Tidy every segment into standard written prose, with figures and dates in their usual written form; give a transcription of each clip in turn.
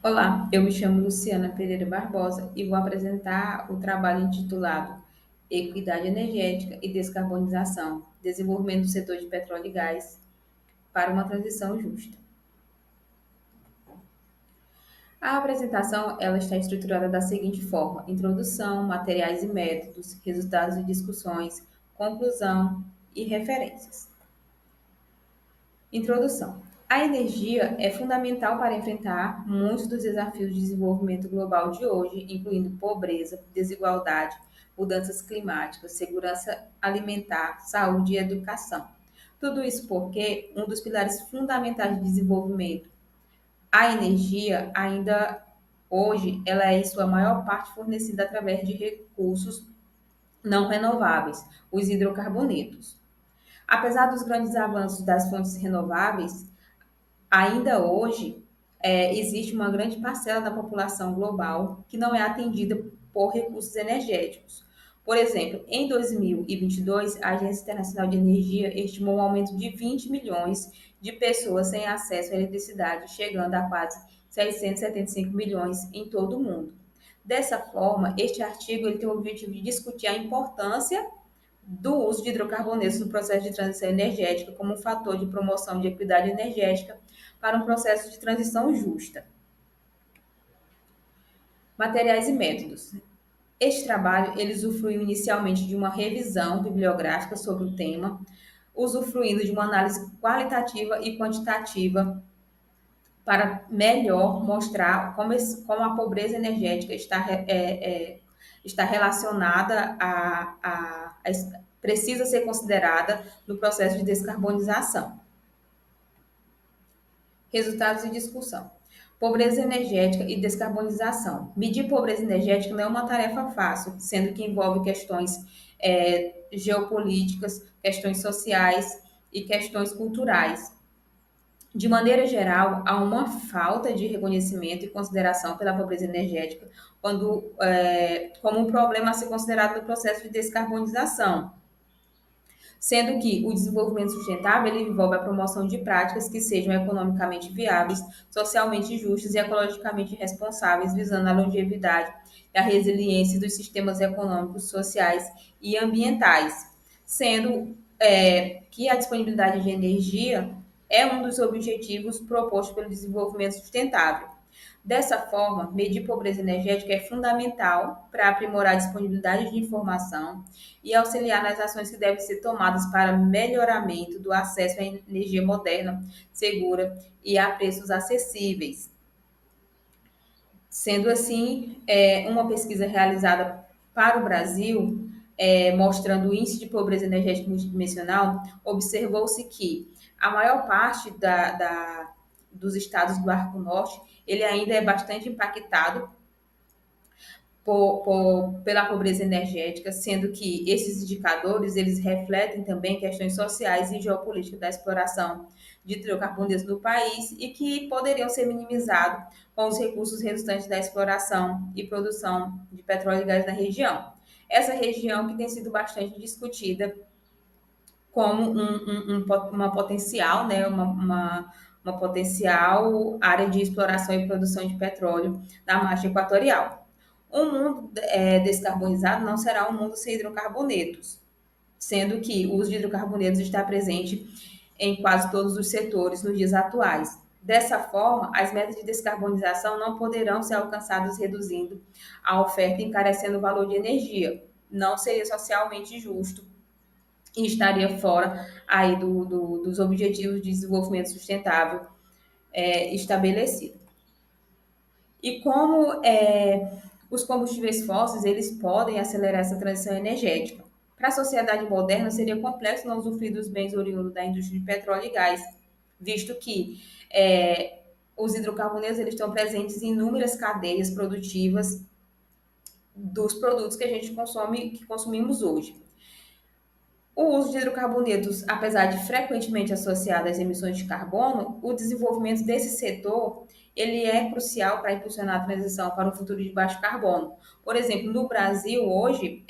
Olá, eu me chamo Luciana Pereira Barbosa e vou apresentar o trabalho intitulado Equidade Energética e Descarbonização, Desenvolvimento do Setor de Petróleo e Gás para uma Transição Justa. A apresentação ela está estruturada da seguinte forma: introdução, materiais e métodos, resultados e discussões, conclusão e referências. Introdução. A energia é fundamental para enfrentar muitos dos desafios de desenvolvimento global de hoje, incluindo pobreza, desigualdade, mudanças climáticas, segurança alimentar, saúde e educação. Tudo isso porque um dos pilares fundamentais de desenvolvimento, a energia, ainda hoje, ela é em sua maior parte fornecida através de recursos não renováveis, os hidrocarbonetos. Apesar dos grandes avanços das fontes renováveis, ainda hoje, existe uma grande parcela da população global que não é atendida por recursos energéticos. Por exemplo, em 2022, a Agência Internacional de Energia estimou um aumento de 20 milhões de pessoas sem acesso à eletricidade, chegando a quase 675 milhões em todo o mundo. Dessa forma, este artigo ele tem o objetivo de discutir a importância do uso de hidrocarbonetos no processo de transição energética como um fator de promoção de equidade energética para um processo de transição justa. Materiais e métodos. Este trabalho ele usufruiu inicialmente de uma revisão bibliográfica sobre o tema, usufruindo de uma análise qualitativa e quantitativa para melhor mostrar como a pobreza energética está relacionada precisa ser considerada no processo de descarbonização. Resultados e discussão. Pobreza energética e descarbonização. Medir pobreza energética não é uma tarefa fácil, sendo que envolve questões geopolíticas, questões sociais e questões culturais. De maneira geral, há uma falta de reconhecimento e consideração pela pobreza energética como um problema a ser considerado no processo de descarbonização, sendo que o desenvolvimento sustentável ele envolve a promoção de práticas que sejam economicamente viáveis, socialmente justas e ecologicamente responsáveis, visando a longevidade e a resiliência dos sistemas econômicos, sociais e ambientais, sendo que a disponibilidade de energia é um dos objetivos propostos pelo desenvolvimento sustentável. Dessa forma, medir pobreza energética é fundamental para aprimorar a disponibilidade de informação e auxiliar nas ações que devem ser tomadas para melhoramento do acesso à energia moderna, segura e a preços acessíveis. Sendo assim, uma pesquisa realizada para o Brasil, mostrando o índice de pobreza energética multidimensional, observou-se que a maior parte dos estados do Arco Norte, ele ainda é bastante impactado pela pobreza energética, sendo que esses indicadores eles refletem também questões sociais e geopolíticas da exploração de hidrocarbonetos no país e que poderiam ser minimizados com os recursos resultantes da exploração e produção de petróleo e gás na região. Essa região que tem sido bastante discutida como uma potencial, né, uma potencial área de exploração e produção de petróleo na margem equatorial. Um mundo descarbonizado não será um mundo sem hidrocarbonetos, sendo que o uso de hidrocarbonetos está presente em quase todos os setores nos dias atuais. Dessa forma, as metas de descarbonização não poderão ser alcançadas reduzindo a oferta e encarecendo o valor de energia. Não seria socialmente justo e estaria fora aí dos objetivos de desenvolvimento sustentável estabelecido. E como os combustíveis fósseis eles podem acelerar essa transição energética. Para a sociedade moderna, seria complexo não usufruir dos bens oriundos da indústria de petróleo e gás, visto que os hidrocarbonetos eles estão presentes em inúmeras cadeias produtivas dos produtos que a gente consome, que consumimos hoje. O uso de hidrocarbonetos, apesar de frequentemente associado às emissões de carbono, o desenvolvimento desse setor ele é crucial para impulsionar a transição para um futuro de baixo carbono. Por exemplo, no Brasil hoje,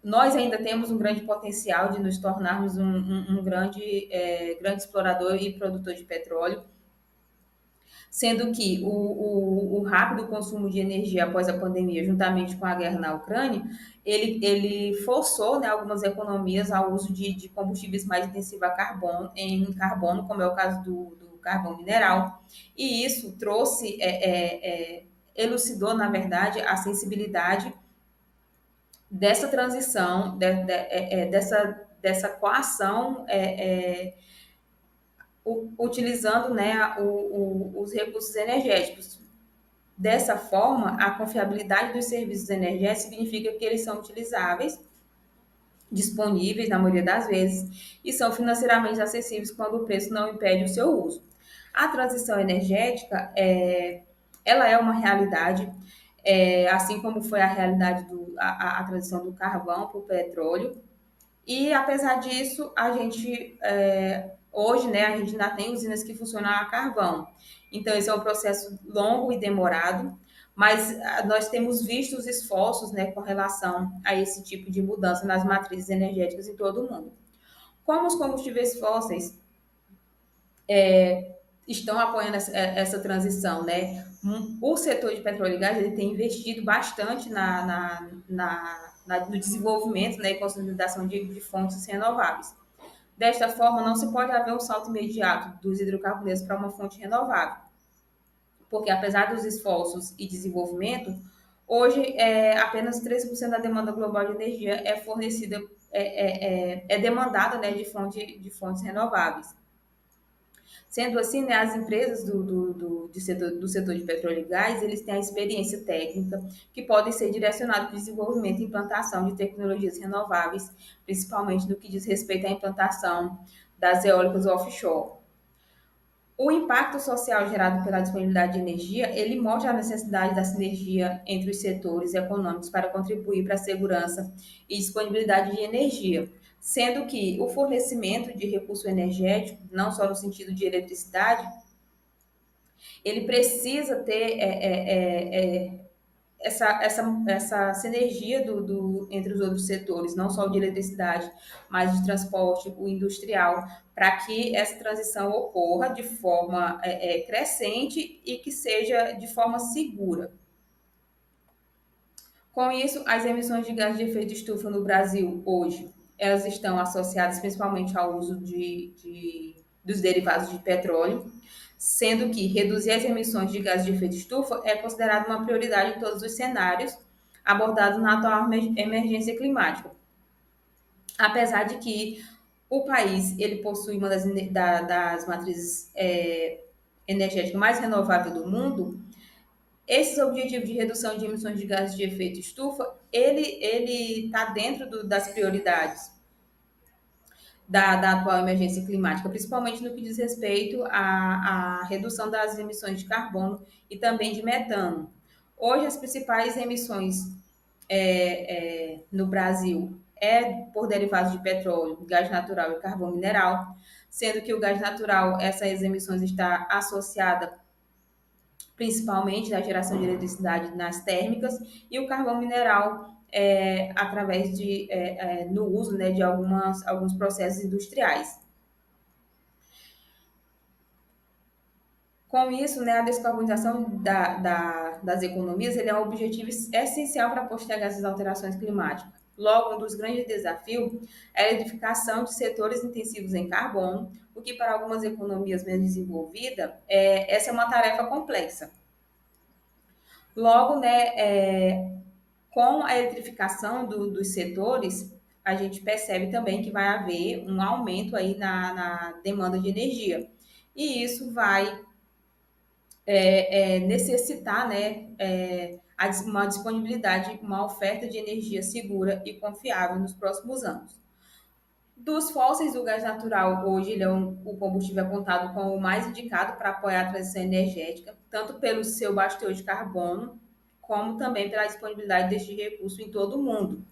nós ainda temos um grande potencial de nos tornarmos grande explorador e produtor de petróleo, sendo que o rápido consumo de energia após a pandemia, juntamente com a guerra na Ucrânia, ele forçou, né, algumas economias ao uso de combustíveis mais intensivos a carbono, em carbono, como é o caso do carvão mineral, e isso trouxe, elucidou, na verdade, a sensibilidade dessa transição, dessa coação, utilizando, né, os recursos energéticos. Dessa forma, a confiabilidade dos serviços energéticos significa que eles são utilizáveis, disponíveis na maioria das vezes, e são financeiramente acessíveis quando o preço não impede o seu uso. A transição energética, ela é uma realidade, assim como foi a realidade a transição do carvão para o petróleo, e apesar disso, a gente hoje, né, a gente ainda tem usinas que funcionam a carvão. Então, esse é um processo longo e demorado, mas nós temos visto os esforços, né, com relação a esse tipo de mudança nas matrizes energéticas em todo o mundo. Como os combustíveis fósseis estão apoiando essa transição, né? O setor de petróleo e gás ele tem investido bastante no desenvolvimento, né, e consolidação de fontes renováveis. Desta forma, não se pode haver um salto imediato dos hidrocarbonetos para uma fonte renovável, porque apesar dos esforços e desenvolvimento, hoje apenas 13% da demanda global de energia é fornecida, demandada, né, de fontes renováveis. Sendo assim, né, as empresas do setor de petróleo e gás, eles têm a experiência técnica que podem ser direcionadas para o desenvolvimento e implantação de tecnologias renováveis, principalmente no que diz respeito à implantação das eólicas offshore. O impacto social gerado pela disponibilidade de energia, ele mostra a necessidade da sinergia entre os setores econômicos para contribuir para a segurança e disponibilidade de energia, sendo que o fornecimento de recurso energético, não só no sentido de eletricidade, ele precisa ter essa sinergia entre os outros setores, não só o de eletricidade, mas de transporte, o industrial, para que essa transição ocorra de forma crescente e que seja de forma segura. Com isso, as emissões de gás de efeito estufa no Brasil hoje, elas estão associadas principalmente ao uso dos derivados de petróleo, sendo que reduzir as emissões de gás de efeito estufa é considerado uma prioridade em todos os cenários abordados na atual emergência climática. Apesar de que o país ele possui uma das matrizes energéticas mais renováveis do mundo, esses objetivos de redução de emissões de gases de efeito estufa, ele está dentro das prioridades da atual emergência climática, principalmente no que diz respeito à redução das emissões de carbono e também de metano. Hoje, as principais emissões no Brasil por derivados de petróleo, gás natural e carvão mineral, sendo que o gás natural, essas emissões está associada principalmente da geração de eletricidade nas térmicas, e o carvão mineral através no uso, né, de alguns processos industriais. Com isso, né, a descarbonização das economias ele é um objetivo essencial para postergar essas alterações climáticas. Logo, um dos grandes desafios é a edificação de setores intensivos em carbono, o que para algumas economias menos desenvolvidas, essa é uma tarefa complexa. Logo, né, com a eletrificação dos setores, a gente percebe também que vai haver um aumento aí na demanda de energia. E isso vai necessitar, né, uma disponibilidade, uma oferta de energia segura e confiável nos próximos anos. Dos fósseis, o gás natural hoje ele é o combustível apontado como o mais indicado para apoiar a transição energética, tanto pelo seu baixo teor de carbono, como também pela disponibilidade deste recurso em todo o mundo.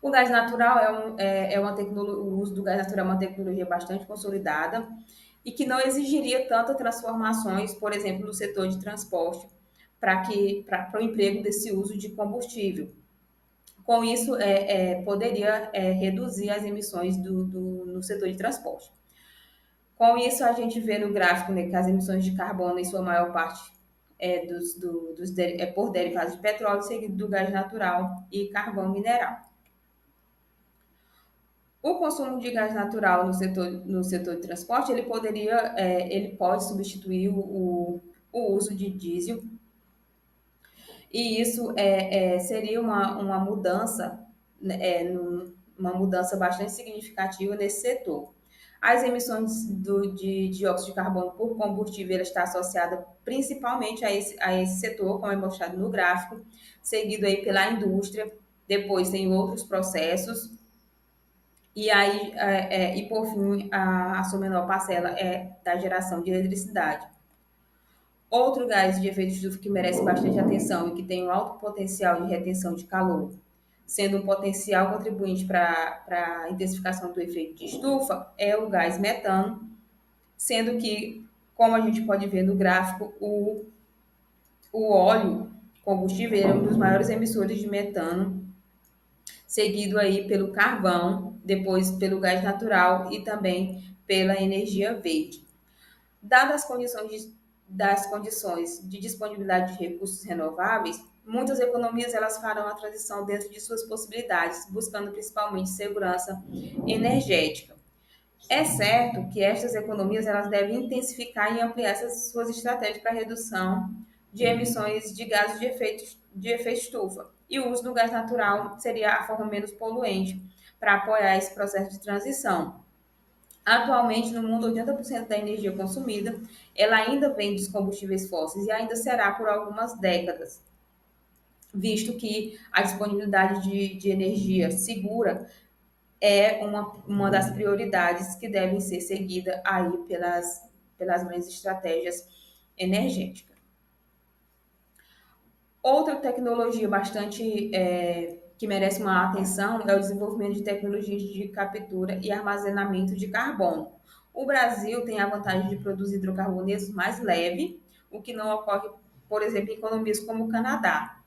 O gás natural o uso do gás natural é uma tecnologia bastante consolidada e que não exigiria tantas transformações, por exemplo, no setor de transporte, para o emprego desse uso de combustível. Com isso, poderia reduzir as emissões no setor de transporte. Com isso, a gente vê no gráfico, né, que as emissões de carbono, em sua maior parte, é por derivados de petróleo, seguido do gás natural e carvão mineral. O consumo de gás natural no setor de transporte, ele pode substituir o uso de diesel, e isso seria uma mudança, né, uma mudança bastante significativa nesse setor. As emissões de dióxido de carbono por combustível ela está associada principalmente a esse setor, como é mostrado no gráfico, seguido aí pela indústria, depois tem outros processos, e aí, e por fim, a sua menor parcela é da geração de eletricidade. Outro gás de efeito estufa que merece bastante atenção e que tem um alto potencial de retenção de calor, sendo um potencial contribuinte para a intensificação do efeito de estufa, é o gás metano, sendo que, como a gente pode ver no gráfico, o óleo combustível é um dos maiores emissores de metano, seguido aí pelo carvão, depois pelo gás natural e também pela energia verde. Dadas as condições de disponibilidade de recursos renováveis, muitas economias elas farão a transição dentro de suas possibilidades, buscando principalmente segurança energética. É certo que estas economias elas devem intensificar e ampliar essas suas estratégias para redução de emissões de gases de efeito estufa. E o uso do gás natural seria a forma menos poluente para apoiar esse processo de transição. Atualmente, no mundo, 80% da energia consumida, ela ainda vem dos combustíveis fósseis e ainda será por algumas décadas, visto que a disponibilidade de energia segura é uma das prioridades que devem ser seguidas aí pelas grandes estratégias energéticas. Outra tecnologia bastante que merece uma atenção é o desenvolvimento de tecnologias de captura e armazenamento de carbono. O Brasil tem a vantagem de produzir hidrocarbonetos mais leve, o que não ocorre, por exemplo, em economias como o Canadá.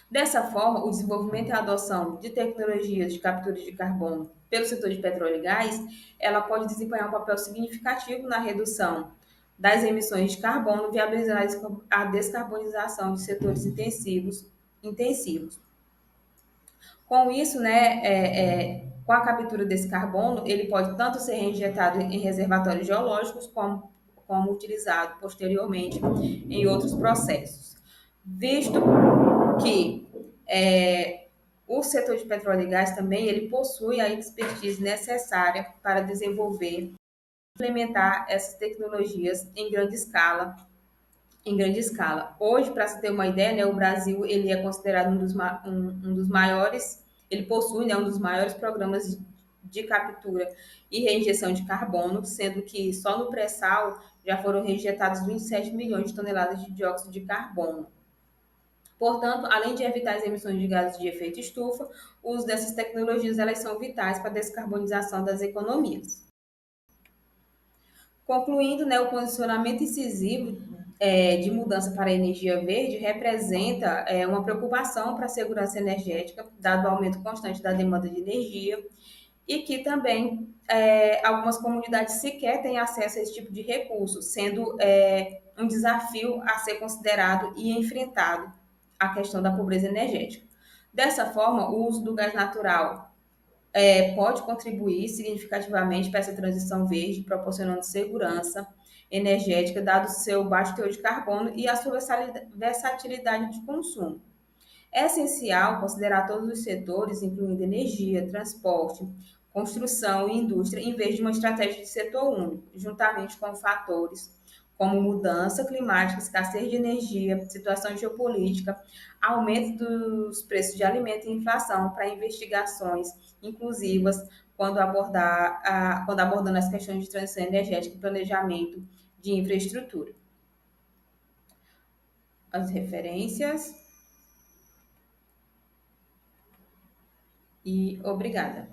Dessa forma, o desenvolvimento e a adoção de tecnologias de captura de carbono pelo setor de petróleo e gás, ela pode desempenhar um papel significativo na redução das emissões de carbono, viabilizando a descarbonização de setores intensivos. Com isso, né, com a captura desse carbono, ele pode tanto ser reinjetado em reservatórios geológicos, como utilizado posteriormente em outros processos. Visto que o setor de petróleo e gás também ele possui a expertise necessária para desenvolver e implementar essas tecnologias em grande escala. Hoje, para se ter uma ideia, né, o Brasil ele é considerado um dos maiores, ele possui, né, um dos maiores programas de captura e reinjeção de carbono, sendo que só no pré-sal já foram reinjetados 27 milhões de toneladas de dióxido de carbono. Portanto, além de evitar as emissões de gases de efeito estufa, o uso dessas tecnologias elas são vitais para a descarbonização das economias. Concluindo, né, o posicionamento incisivo de mudança para a energia verde representa uma preocupação para a segurança energética, dado o aumento constante da demanda de energia, e que também algumas comunidades sequer têm acesso a esse tipo de recurso, sendo um desafio a ser considerado e enfrentado a questão da pobreza energética. Dessa forma, o uso do gás natural pode contribuir significativamente para essa transição verde, proporcionando segurança energética, dado o seu baixo teor de carbono e a sua versatilidade de consumo. É essencial considerar todos os setores, incluindo energia, transporte, construção e indústria, em vez de uma estratégia de setor único, juntamente com fatores como mudança climática, escassez de energia, situação geopolítica, aumento dos preços de alimento e inflação, para investigações inclusivas quando abordando as questões de transição energética e planejamento de infraestrutura. As referências e obrigada.